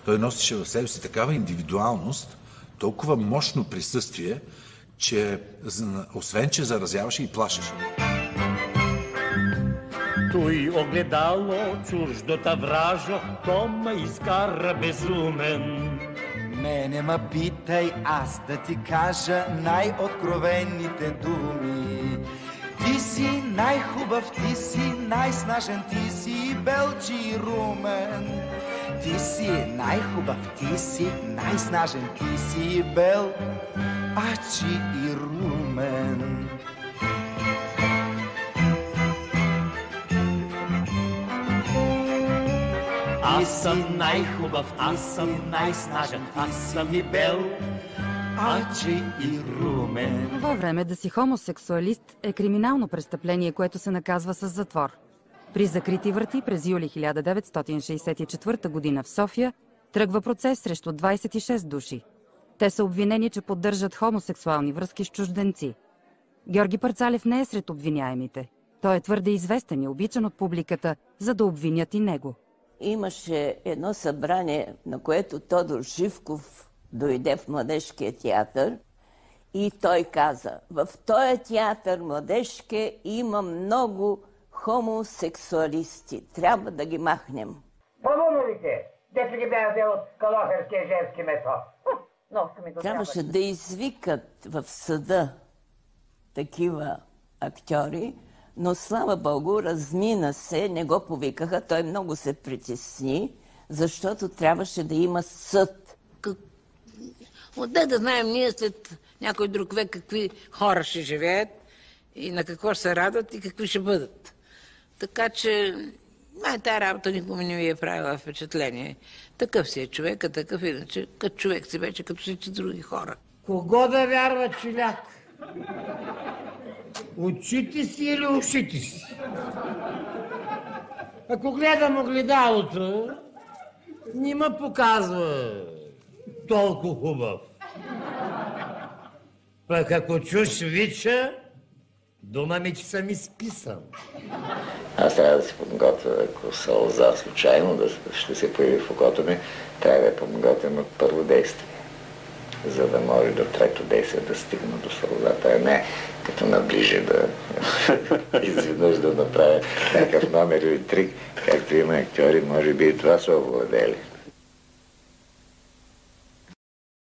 Той носеше в себе си такава индивидуалност, толкова мощно присъствие, че освен, че заразяваше и плашеше. Той огледало чуждота вражо, то ме изкара безумен. Мене ма питай, аз да ти кажа най-откровените думи. Ти си най-хубав, ти си най-снажен, ти си белчи и румен. Ти си най-хубав, ти си най-снажен, ти си бел, ачи и румен. Аз съм най-хубав, аз съм най-снажен, аз съм и бел, ачи и румен. Това време да си хомосексуалист е криминално престъпление, което се наказва с затвор. При закрити врати през юли 1964 година в София тръгва процес срещу 26 души. Те са обвинени, че поддържат хомосексуални връзки с чужденци. Георги Парцалев не е сред обвиняемите. Той е твърде известен и обичан от публиката, за да обвинят и него. Имаше едно събрание, на което Тодор Живков дойде в Младежкия театър и той каза: в този театър младежке има много хомосексуалисти. Трябва да ги махнем. Помолите, дето ги бях взел от Калоферския женски месо. Трябваше да извикат в съда такива актьори, но слава Богу, размина се, не го повикаха. Той много се притесни, защото трябваше да има съд. Отде да знаем ние след някой друг век какви хора ще живеят и на какво ще се радват и какви ще бъдат. Така че тая работа никому не ми е правила впечатление. Такъв си е човека, такъв иначе, като човек си вече, като всички други хора. Кого да вярва, челяк? Очите си или ушите си? Ако гледам огледалото, не ме показва толкова хубав. Пък ако чуш вича, дума ми, че съм изписан. Аз трябва да се подготвя, ако сълза случайно ще се появи в окото ми, трябва да я подготвям от първо действие, за да може до трето действие да стигна до сълзата, а не като наближи да изведнъж да направя някакъв номер или трик, както има актьори, може би и това са овладели.